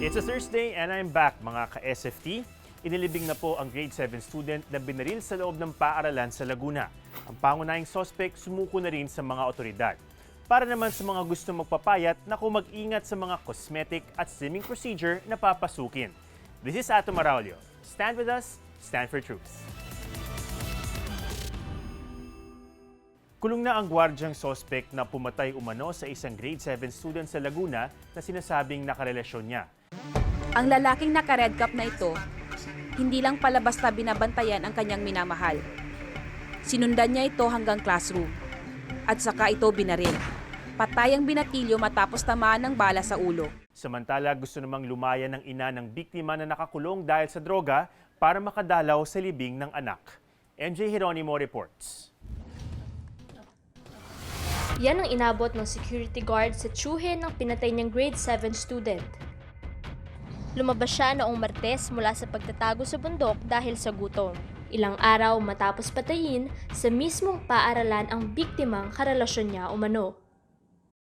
It's a Thursday and I'm back mga ka-SFT. Inilibing na po ang grade 7 student na binaril sa loob ng paaralan sa Laguna. Ang pangunahing suspek sumuko na rin sa mga otoridad. Para naman sa mga gusto magpapayat na kung mag-ingat sa mga cosmetic at slimming procedure na papasukin. This is Ato Marawi. Stand with us, stand for truth. Kulong na ang gwardyang suspek na pumatay umano sa isang grade 7 student sa Laguna na sinasabing nakarelasyon niya. Ang lalaking naka-red cap na ito, hindi lang pala basta binabantayan ang kanyang minamahal. Sinundan niya ito hanggang classroom. At saka ito binaril. Patay ang binatilyo matapos tamaan ng bala sa ulo. Samantala, gusto namang lumaya ng ina ng biktima na nakakulong dahil sa droga para makadalaw sa libing ng anak. MJ Jeronimo reports. Yan ang inabot ng security guard sa tsuhin ng pinatay niyang grade 7 student. Lumabas siya noong Martes mula sa pagtatago sa bundok dahil sa gutom. Ilang araw matapos patayin, sa mismong paaralan ang biktimang karelasyon niya umano.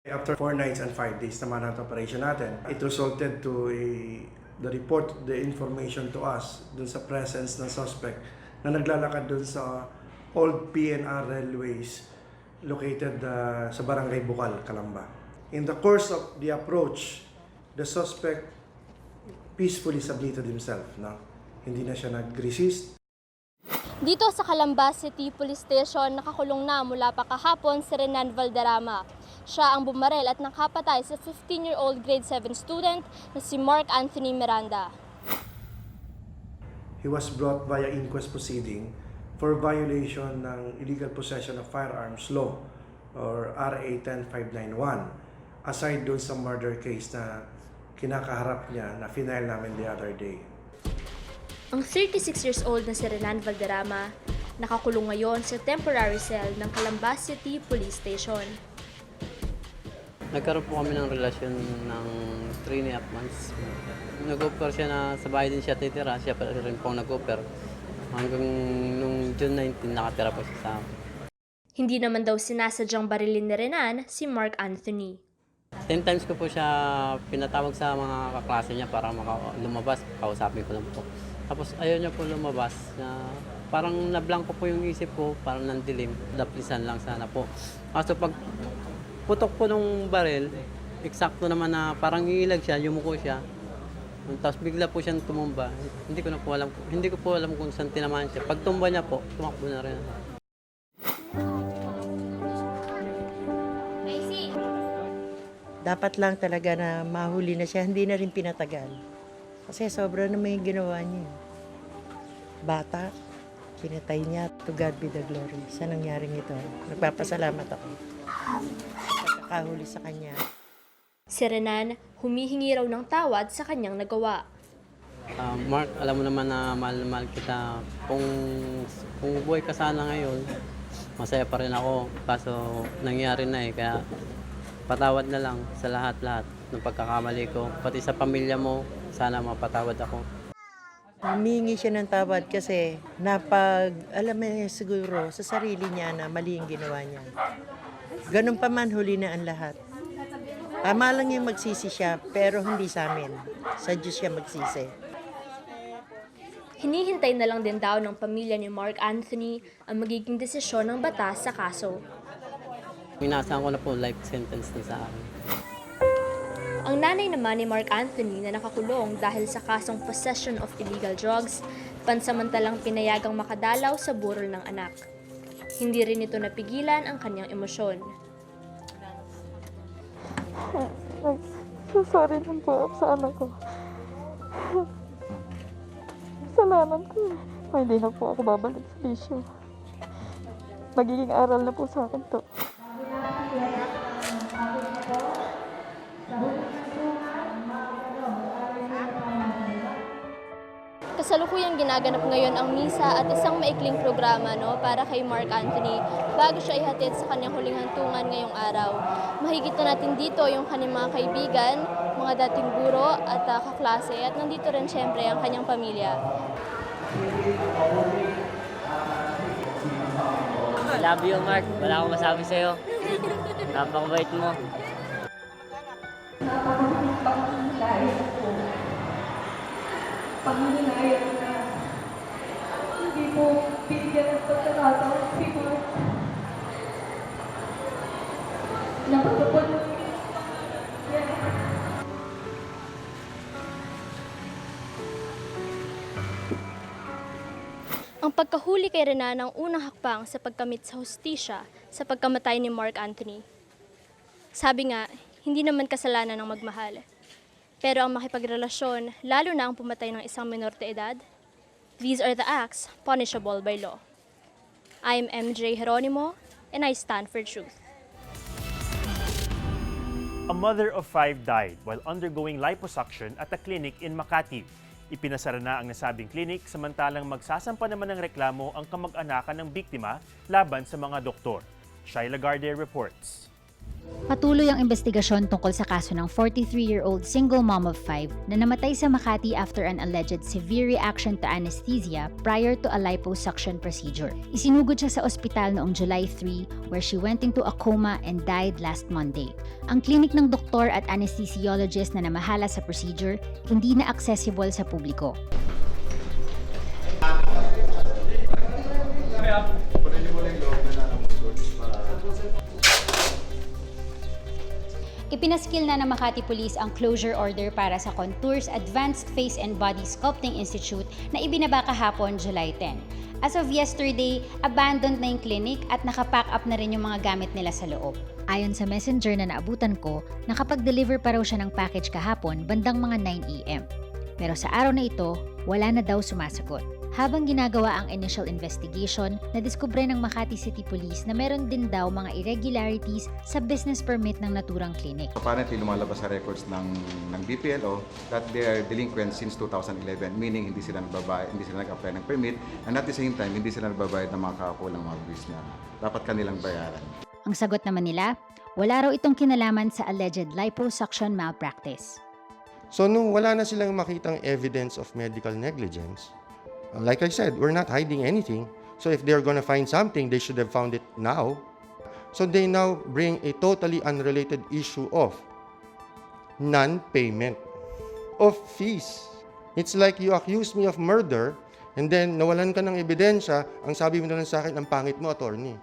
After 4 nights and 5 days naman ang operation natin, it resulted to the report, the information to us dun sa presence ng suspect na naglalakad dun sa old PNR railways located sa Barangay Bukal, Calamba. In the course of the approach, the suspect peacefully submitted himself. No? Hindi na siya nag-resist. Dito sa Calamba City Police Station, nakakulong na mula pa kahapon si Renan Valderrama. Siya ang bumarel at nakapatay sa 15-year-old grade 7 student na si Mark Anthony Miranda. He was brought via inquest proceeding for violation ng illegal possession of firearms law or RA 10591 aside doon sa murder case na kinakaharap niya na final namin the other day. Ang 36 years old na si Renan Valderrama nakakulong ngayon sa temporary cell ng Calamba City Police Station. Nagkaroon po kami ng relasyon ng 3.5 months. Nag-offer siya na sa bahay din siya titira, siya pa rin po nag-offer. Hanggang nung June 19, nakatira po siya sa amin. Hindi naman daw sinasadyang barilin ni Renan si Mark Anthony. 10 times ko po siya pinatawag sa mga kaklase niya para lumabas, kausapin ko lang po. Tapos ayaw niya po lumabas, na parang nablangko po yung isip ko, parang nandilim, daplisan lang sana po. Kaso pag putok po nung baril, eksakto naman na parang iilag siya, yumuko siya. Tapos bigla po siyang tumumba. Hindi ko po alam kung saan tinamaan siya. Pag tumba niya po, tumakbo na rin. Dapat lang talaga na mahuli na siya, hindi na rin pinatagal. Kasi sobra na may ginawa niya. Bata, pinatay niya. To God be the glory. Sa nangyaring ito, nagpapasalamat ako. Pagkakahuli sa kanya. Si Renan, humihingi raw ng tawad sa kanyang nagawa. Mark, alam mo naman na mahal kita. Kung buhay ka sana ngayon, masaya pa rin ako. Kaso nangyari na kaya patawad na lang sa lahat-lahat ng pagkakamali ko. Pati sa pamilya mo, sana mapatawad ako. Humingi siya ng tawad kasi alam niya siguro sa sarili niya na mali yung ginawa niya. Ganun pa man, huli na ang lahat. Tama lang yung magsisi siya, pero hindi sa amin. Sa Diyos siya magsisi. Hinihintay na lang din daw ng pamilya ni Mark Anthony ang magiging desisyon ng batas sa kaso. Minasaan ko na po life sentence na sa akin. Ang nanay naman ni Mark Anthony na nakakulong dahil sa kasong possession of illegal drugs, pansamantalang pinayagang makadalaw sa burol ng anak. Hindi rin ito napigilan ang kanyang emosyon. Sorry lang po sa anak ko. Kasalanan ko. Hindi na po ako babalik sa bisyo. Magiging aral na po sa akin to. Kasalukuyang ginaganap ngayon ang misa at isang maikling programa para kay Mark Anthony bago siya ihatid sa kanyang huling hantungan ngayong araw. Mahigit na natin dito yung kanyang mga kaibigan, mga dating guro at kaklase at nandito rin siyempre ang kanyang pamilya. Love you, Mark. Wala akong masabi sa'yo. Napakabait mo. panghihinayang na hindi po binigyan ng pagkakataon si Mark. Napapapalo yan. Ang pagkahuli kay Renan ang unang hakbang sa pagkamit sa hustisya sa pagkamatay ni Mark Anthony. Sabi nga, hindi naman kasalanan ng magmahal. Pero ang makipagrelasyon, lalo na ang pumatay ng isang minor de edad, these are the acts punishable by law. I'm MJ Jeronimo, and I stand for truth. A mother of 5 died while undergoing liposuction at a clinic in Makati. Ipinasara na ang nasabing klinik samantalang magsasampa naman ng reklamo ang kamag-anakan ng biktima laban sa mga doktor. Shai Lagarde reports. Patuloy ang investigasyon tungkol sa kaso ng 43-year-old single mom of 5 na namatay sa Makati after an alleged severe reaction to anesthesia prior to a liposuction procedure. Isinugod siya sa ospital noong July 3 where she went into a coma and died last Monday. Ang klinik ng doktor at anesthesiologist na namahala sa procedure hindi na accessible sa publiko. Ipinaskil na ng Makati Police ang closure order para sa Contours Advanced Face and Body Sculpting Institute na ibinaba kahapon July 10. As of yesterday, abandoned na yung clinic at nakapack up na rin yung mga gamit nila sa loob. Ayon sa messenger na naabutan ko, nakapag-deliver pa raw siya ng package kahapon bandang mga 9 AM. Pero sa araw na ito, wala na daw sumasagot. Habang ginagawa ang initial investigation, nadiskubre ng Makati City Police na meron din daw mga irregularities sa business permit ng naturang clinic. Apparently, lumalabas sa records ng BPLO that they are delinquent since 2011, meaning hindi sila nag-apply ng permit, and at the same time, hindi sila nagbabayad ng mga kakakulang mga buwis na dapat kanilang bayaran. Ang sagot naman nila, wala raw itong kinalaman sa alleged liposuction malpractice. So nung wala na silang makitang evidence of medical negligence, like I said, we're not hiding anything. So if they're gonna find something, they should have found it now. So they now bring a totally unrelated issue of non-payment of fees. It's like you accuse me of murder and then nawalan ka ng ebidensya, ang sabi mo na lang sa akin, ang pangit mo, attorney.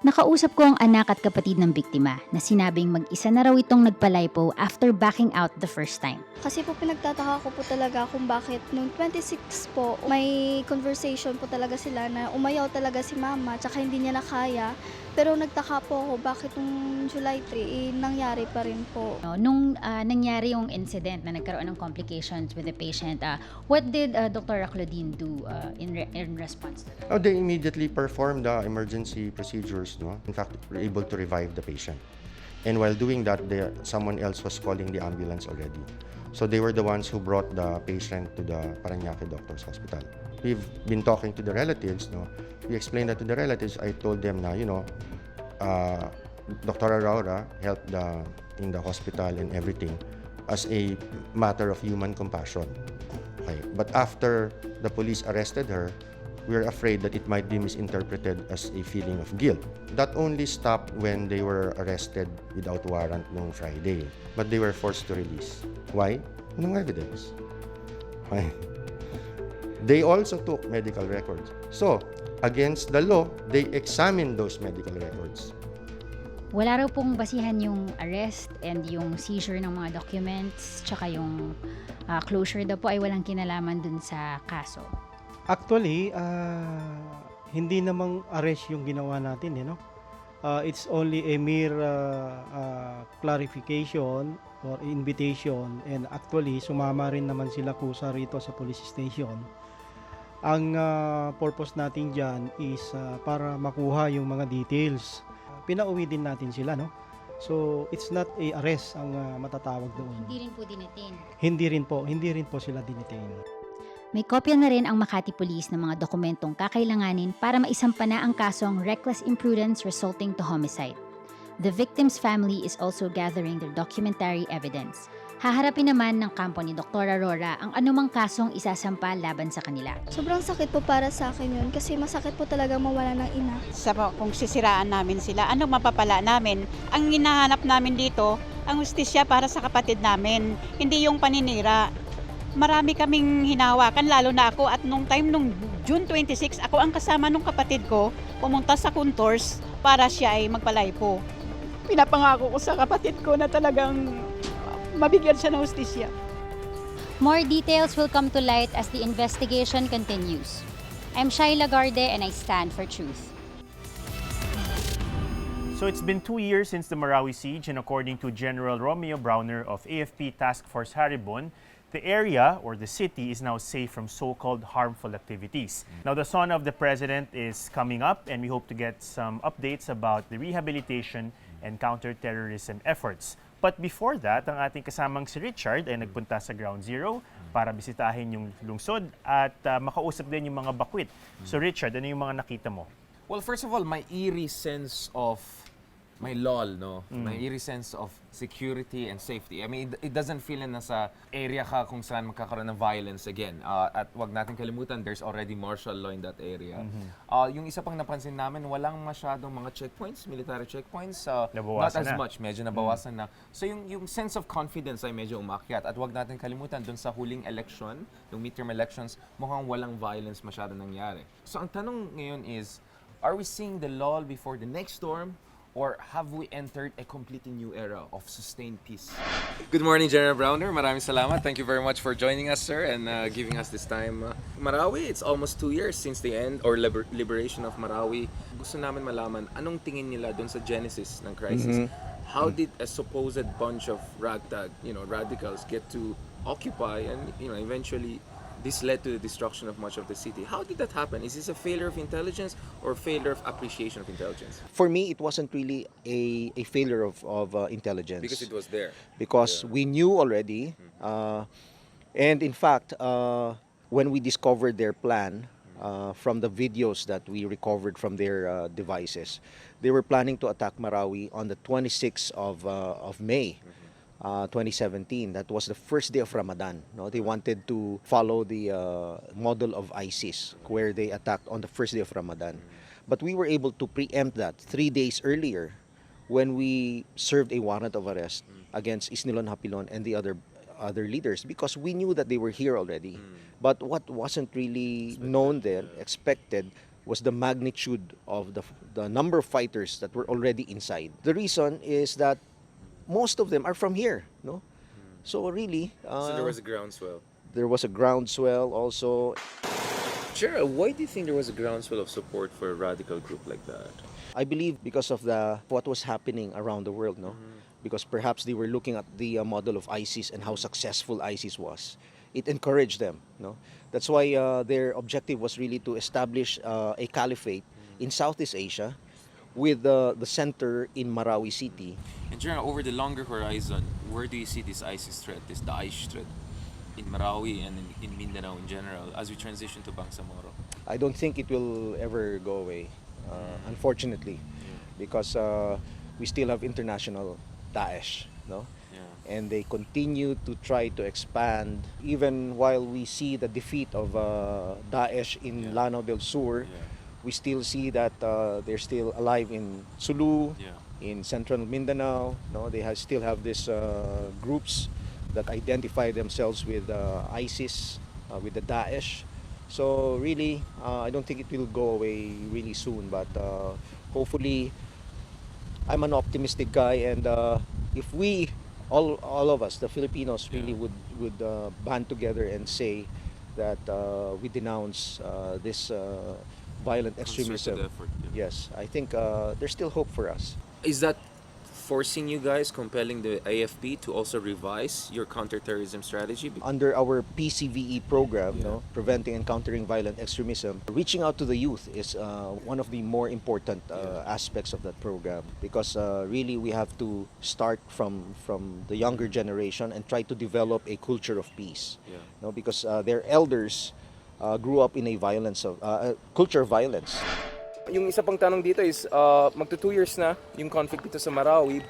Nakausap ko ang anak at kapatid ng biktima na sinabing mag-isa na raw itong nagpa-lipo after backing out the first time. Kasi po pinagtataka ko po talaga kung bakit noong 26 po, may conversation po talaga sila na umayaw talaga si mama tsaka hindi niya na kaya. Pero nagtaka po ako bakit noong July 3 nangyari pa rin po. Nung nangyari yung incident na nagkaroon ng complications with the patient, what did Dr. Claudine do in response to that? They immediately performed the emergency procedures. No? In fact, were able to revive the patient. And while doing that, someone else was calling the ambulance already. So they were the ones who brought the patient to the Parañaque Doctors Hospital. We've been talking to the relatives. No? We explained that to the relatives. I told them na, Dr. Aurora helped in the hospital and everything as a matter of human compassion. Okay. But after the police arrested her, we're afraid that it might be misinterpreted as a feeling of guilt. That only stopped when they were arrested without warrant noong Friday. But they were forced to release. Why? No evidence. Okay. They also took medical records. So, against the law, they examined those medical records. Wala raw pong basihan yung arrest and yung seizure ng mga documents, tsaka yung closure daw po ay walang kinalaman dun sa kaso. Actually, hindi namang arrest yung ginawa natin, it's only a mere clarification or invitation, and actually sumama rin naman sila kusa rito sa police station. Ang purpose natin dyan is para makuha yung mga details. Pinauwi din natin sila, no? So, it's not a arrest ang matatawag doon. Hindi rin po dinetain? Hindi rin po sila dinetain. May kopya na rin ang Makati Police ng mga dokumentong kakailanganin para maisampa na ang kasong reckless imprudence resulting to homicide. The victim's family is also gathering their documentary evidence. Haharapin naman ng kampo ni Dr. Aurora ang anumang kasong isasampa laban sa kanila. Sobrang sakit po para sa akin yun kasi masakit po talaga mawala ng ina. Kung sisiraan namin sila, anong mapapala namin? Ang hinahanap namin dito, ang hustisya para sa kapatid namin, hindi yung paninira. marami kaming hinahawakan, lalo na ako. At nung June 26, ako ang kasama nung kapatid ko, pumunta sa Contours para siya ay magpalipo. Pinapangako ko sa kapatid ko na talagang mabigyan siya ng hustisya. More details will come to light as the investigation continues. I'm Shai Lagarde and I stand for truth. So it's been 2 years since the Marawi siege, and according to General Romeo Browner of AFP Task Force Haribon, the area or the city is now safe from so-called harmful activities. Now the son of the president is coming up, and we hope to get some updates about the rehabilitation and counter-terrorism efforts. But before that, ang ating kasamang si Richard ay nagpunta sa Ground Zero para bisitahin yung lungsod at makausap din yung mga bakwit. So Richard, ano yung mga nakita mo? Well, first of all, my eerie sense of my lol, no? My eerie sense of security and safety. I mean, it doesn't feel na nasa area ka kung saan magkakaroon ng violence again. At wag natin kalimutan, there's already martial law in that area. Yung isa pang napansin namin, walang masyadong mga checkpoints, military checkpoints. Not as much, medyo nabawasan na. So yung sense of confidence ay medyo umakyat. At wag natin kalimutan, dun sa huling election, yung midterm elections, mukhang walang violence masyado nangyari. So ang tanong ngayon is, are we seeing the lull before the next storm? Or have we entered a completely new era of sustained peace? Good morning, General Browner. Maraming salamat. Thank you very much for joining us, sir, and giving us this time. Marawi, it's almost 2 years since the end or liberation of Marawi. Gusto namin malaman, anong tingin nila dun sa genesis ng crisis? How did a supposed bunch of ragtag, radicals get to occupy and, eventually this led to the destruction of much of the city? How did that happen? Is this a failure of intelligence or failure of appreciation of intelligence? For me, it wasn't really a failure of intelligence. Because it was there. Because we knew already. And in fact, when we discovered their plan, from the videos that we recovered from their devices, they were planning to attack Marawi on the 26th of May. 2017. That was the first day of Ramadan. No, they wanted to follow the model of ISIS, where they attacked on the first day of Ramadan. But we were able to preempt that 3 days earlier, when we served a warrant of arrest against Isnilon Hapilon and the other leaders, because we knew that they were here already. But what wasn't really known then, expected, was the magnitude of the number of fighters that were already inside. The reason is that most of them are from here, no? So really... so there was a groundswell? There was a groundswell also. Gerald, why do you think there was a groundswell of support for a radical group like that? I believe because of what was happening around the world, no? Because perhaps they were looking at the model of ISIS and how successful ISIS was. It encouraged them, no? That's why their objective was really to establish a caliphate in Southeast Asia, with the center in Marawi City. And General, over the longer horizon, where do you see this ISIS threat, this Daesh threat, in Marawi and in Mindanao in general, as we transition to Bangsamoro? I don't think it will ever go away, unfortunately, because we still have international Daesh, no? And they continue to try to expand, even while we see the defeat of Daesh in Lanao del Sur. We still see that they're still alive in Sulu, in central Mindanao. No, they still have these groups that identify themselves with ISIS, with the Daesh. So really, I don't think it will go away really soon. But hopefully, I'm an optimistic guy, and if we, all of us, the Filipinos, really would band together and say that we denounce this violent extremism. Effort, Yes, I think there's still hope for us. Is that forcing you guys, compelling the AFP to also revise your counterterrorism strategy? Under our PCVE program, no, Preventing and Countering Violent Extremism, reaching out to the youth is one of the more important aspects of that program, because really we have to start from the younger generation and try to develop a culture of peace. No, because their elders grew up in a culture of violence. Yung isa pang tanong dito is, magto 2 years na yung conflict dito sa Marawi.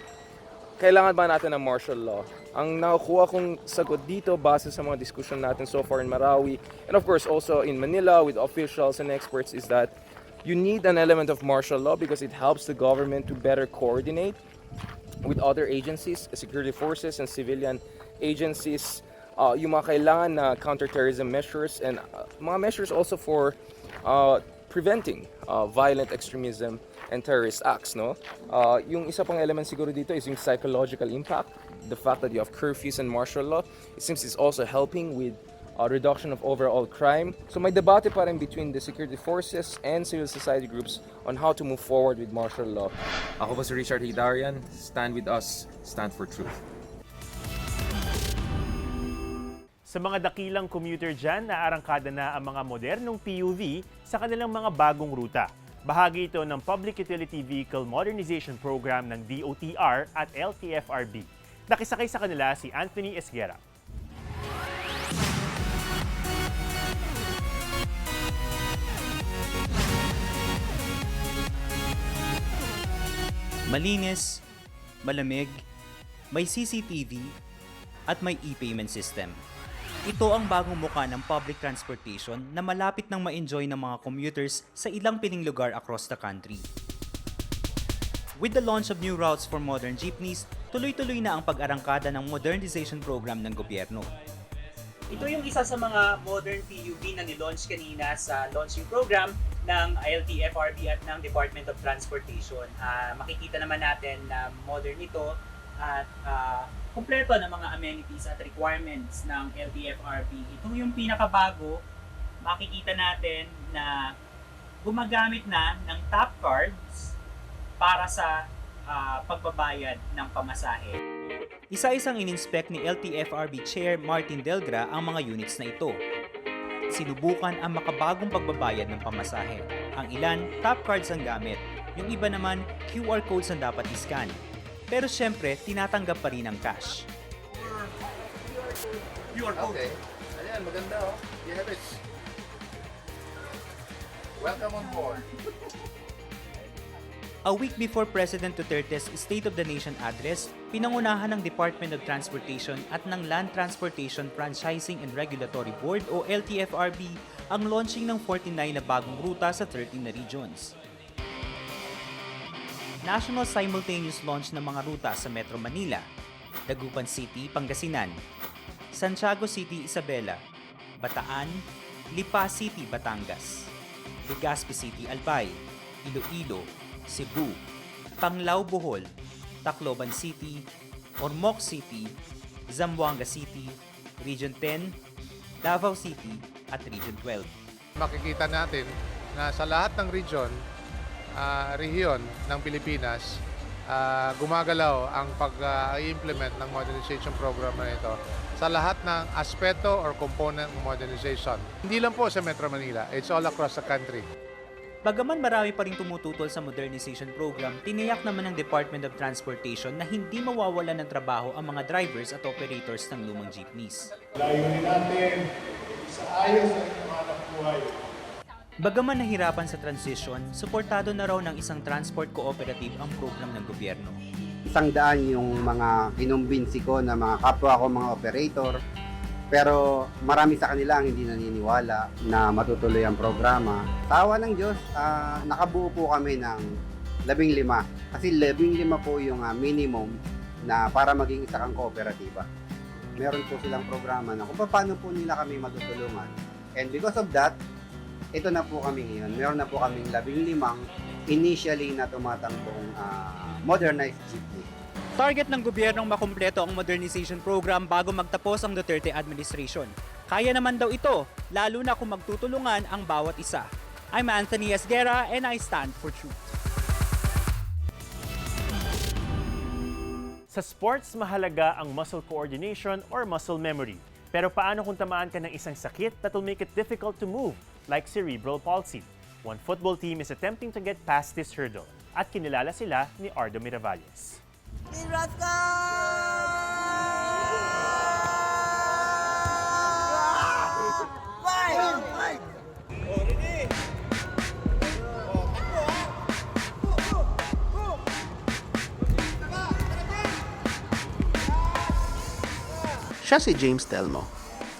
Kailangan ba natin ng martial law? Ang nakukuha kong sagot dito base sa mga discussion natin so far in Marawi, and of course also in Manila with officials and experts, is that you need an element of martial law because it helps the government to better coordinate with other agencies, security forces and civilian agencies, yung mga kailangan na counterterrorism measures and mga measures also for preventing violent extremism and terrorist acts, no? Yung isa pang element siguro dito is yung psychological impact. The fact that you have curfews and martial law, it seems is also helping with reduction of overall crime. So may debate pa rin between the security forces and civil society groups on how to move forward with martial law. Ako po si Richard Hidarian. Stand with us. Stand for truth. Sa mga dakilang commuter dyan, naarangkada na ang mga modernong PUV sa kanilang mga bagong ruta. Bahagi ito ng Public Utility Vehicle Modernization Program ng DOTR at LTFRB. Nakisakay sa kanila si Anthony Esguera. Malinis, malamig, may CCTV, at may e-payment system. Ito ang bagong muka ng public transportation na malapit nang ma-enjoy ng mga commuters sa ilang piling lugar across the country. With the launch of new routes for modern jeepneys, tuloy-tuloy na ang pag-arangkada ng modernization program ng gobyerno. Ito yung isa sa mga modern PUV na nilaunch kanina sa launching program ng LTFRB at ng Department of Transportation. Makikita naman natin na modern ito at kumpleto ng mga amenities at requirements ng LTFRB. Ito yung pinakabago, makikita natin na gumagamit na ng tap cards para sa pagbabayad ng pamasahe. Isa-isang ininspect ni LTFRB Chair Martin Delgra ang mga units na ito. Sinubukan ang makabagong pagbabayad ng pamasahe. Ang ilan, tap cards ang gamit. Yung iba naman, QR codes ang dapat iscan. Pero syempre, tinatanggap pa rin ang cash. QR code. Okay. Ayan, maganda oh. You have it. Welcome on board. A week before President Duterte's State of the Nation address, pinangunahan ng Department of Transportation at ng Land Transportation Franchising and Regulatory Board o LTFRB ang launching ng 49 na bagong ruta sa 13 na regions. National simultaneous launch ng mga ruta sa Metro Manila, Dagupan City, Pangasinan, Santiago City, Isabela, Bataan, Lipa City, Batangas, Legazpi City, Albay, Iloilo, Cebu, Panglao, Bohol, Tacloban City, Ormoc City, Zamboanga City, Region 10, Davao City at Region 12. Makikita natin na sa lahat ng rehiyon ng Pilipinas, gumagalaw ang pag-implement ng modernization program na ito sa lahat ng aspeto or component ng modernization. Hindi lang po sa Metro Manila, it's all across the country. Bagaman marami pa rin tumututol sa modernization program, tiniyak naman ng Department of Transportation na hindi mawawalan ng trabaho ang mga drivers at operators ng lumang jeepneys. Layunin natin sa ayos ng hanap buhay. Bagaman nahirapan sa transition, suportado na raw ng isang transport cooperative ang program ng gobyerno. 100 yung mga kinumbinsi ko na mga kapwa ko mga operator, pero marami sa kanila ang hindi naniniwala na matutuloy ang programa. Tawa ng Diyos, nakabuo po kami ng 15. Kasi 15 po yung minimum na para maging isa kang kooperatiba. Meron po silang programa na kung paano po nila kami matutulungan. And because of that, ito na po kami ngayon. Meron na po kaming 15 initially na tumatanggong modernized jeepney. Target ng gobyernong makumpleto ang modernization program bago magtapos ang Duterte administration. Kaya naman daw ito, lalo na kung magtutulungan ang bawat isa. I'm Anthony Esguera and I stand for truth. Sa sports, mahalaga ang muscle coordination or muscle memory. Pero paano kung tamaan ka ng isang sakit that will make it difficult to move, like cerebral palsy? One football team is attempting to get past this hurdle at kinilala sila ni Ardo Miravalles. Siya si James Telmo.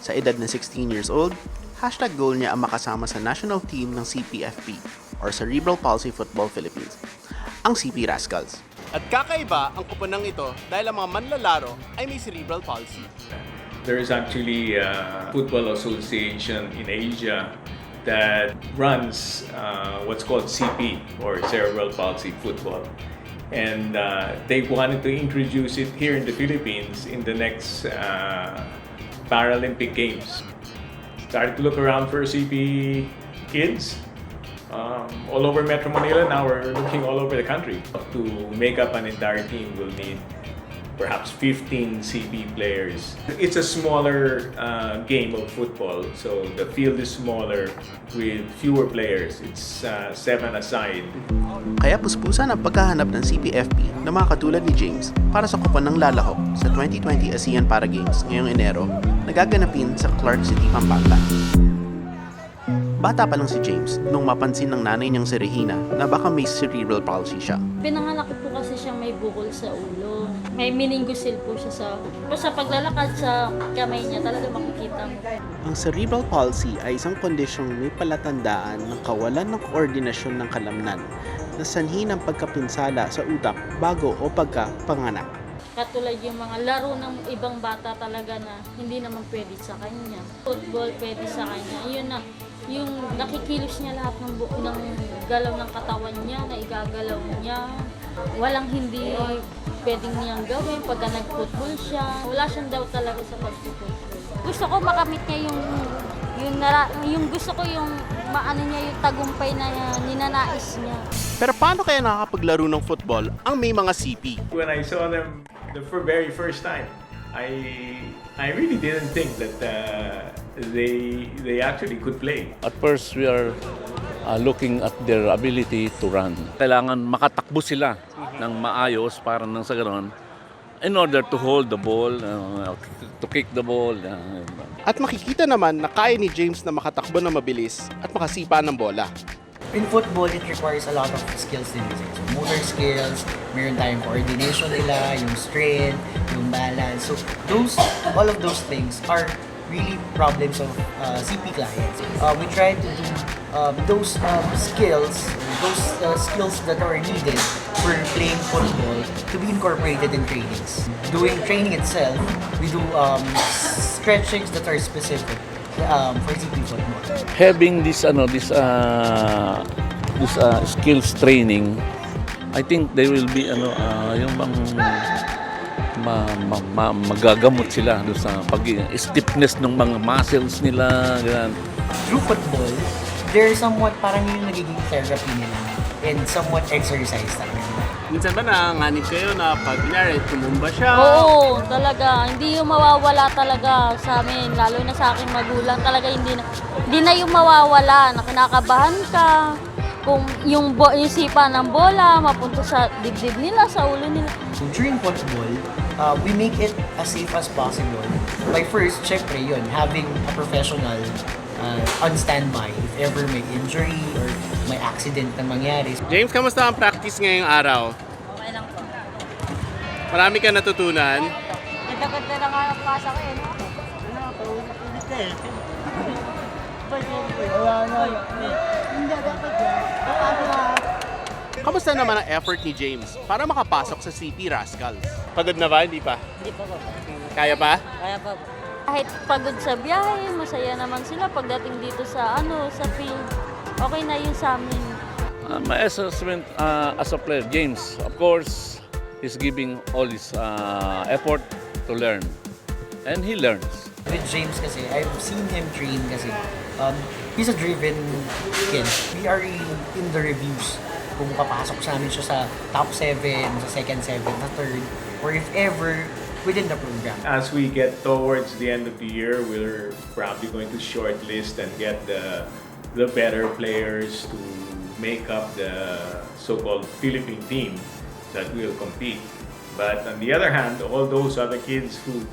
Sa edad na 16 years old, goal niya ang makasama sa national team ng CPFP or Cerebral Palsy Football Philippines, ang CP Rascals. At kakaiba ang kuponang ito dahil ang mga manlalaro ay may cerebral palsy. There is actually a football association in Asia that runs what's called CP, or cerebral palsy football. And they wanted to introduce it here in the Philippines in the next Paralympic Games. Started to look around for CP kids all over Metro Manila. Now we're looking all over the country. To make up an entire team, we'll need perhaps 15 CP players. It's a smaller game of football, so the field is smaller with fewer players. It's 7 aside. Kaya puspusan ang paghahanap ng CPFP na mga katulad ni James para sa kupan ng lalahok sa 2020 ASEAN Para Games ngayong Enero na gaganapin sa Clark City, Pampanga. Bata pa lang si James nung mapansin ng nanay niyang si Regina na baka may cerebral palsy siya. Pinanganak po kasi siyang may bukol sa ulo. May meningosil po siya sa paglalakad sa kamay niya, talaga makikita mo. Ang cerebral palsy ay isang kondisyong may palatandaan ng kawalan ng koordinasyon ng kalamnan na sanhi ng pagkapinsala sa utak bago o pagkapanganak. Katulad yung mga laro ng ibang bata talaga na hindi naman pwede sa kanya. Football pwede sa kanya. Yun na, yung nakikilos niya lahat ng galaw ng katawan niya, na igagalaw niya. Walang hindi pwedeng niyang gawin pagka nag-football siya. Wala siyang doubt talaga sa pag-football. Gusto ko makamit niya yung gusto ko yung maano niya yung tagumpay na ninanais niya. Pero paano kaya nakakapaglaro ng football ang may mga CP? When I saw them the very first time, I really didn't think that they actually could play. At first, we are looking at their ability to run. Kailangan makatakbo sila ng maayos para nang sa ganoon in order to hold the ball, to kick the ball. At makikita naman na kaya ni James na makatakbo na mabilis at makasipa ng bola. In football, it requires a lot of skills din. So, motor skills, meron tayong coordination nila, yung strength, yung balance. So, all of those things are really problems of CP clients. We try to do those skills that are needed for playing football to be incorporated in trainings. Doing training itself, we do stretchings that are specific for CP football. Having this skills training, I think they will be yung magagamot sila doon sa stiffness ng mga muscles nila. Ganun. Through football, they're somewhat parang yung nagiging therapy nila and somewhat exercise talaga. Minsan ba nanganganib kayo na pag tumumba siya? Oo, talaga. Hindi yung mawawala talaga sa amin, lalo na sa aking magulang. Talaga hindi na yung mawawala, na kinakabahan ka. Kung yung sipa ng bola, mapunta sa dibdib nila, sa ulo nila. So during football, we make it as safe as possible. By first, syempre yun, having a professional on standby if ever may injury or may accident na mangyari. James, kamusta ang practice ngayong araw? Okay lang po. Marami ka natutunan? Nagdagad na nga ang pasa ko eh, no? Paulit eh. Kamusta naman ang effort ni James para makapasok sa CP Rascals? Pagod na ba? Hindi pa? Hindi pa po. Kaya pa? Kaya pa po. Kahit pagod sa biyahe, masaya naman sila pagdating dito sa field. Okay na yun sa amin. My assessment as a player, James, of course, is giving all his effort to learn. And he learns. With James kasi, I've seen him train kasi. He's a driven kid. We are in the reviews. Kung papasok sa amin siya sa top 7, sa second 7, sa third, or if ever, within the program. As we get towards the end of the year, we're probably going to shortlist and get the better players to make up the so-called Philippine team that will compete. But on the other hand, all those other kids who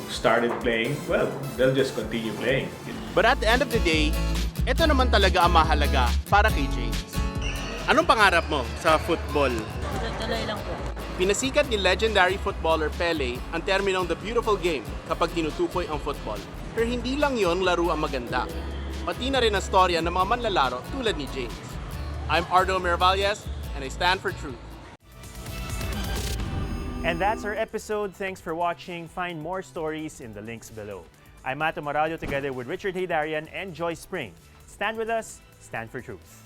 started playing, well, they'll just continue playing. But at the end of the day, ito naman talaga ang mahalaga para kay James. Anong pangarap mo sa football? Tuloy lang po. Pinasikat ni legendary footballer Pele ang terminong the beautiful game kapag tinutukoy ang football. Pero hindi lang yon laro ang maganda. Pati na rin ang storya ng mga manlalaro tulad ni James. I'm Ardo Mirvalles and I stand for truth. And that's our episode. Thanks for watching. Find more stories in the links below. I'm Mato Morado together with Richard Haydarian and Joyce Spring. Stand with us, stand for truth.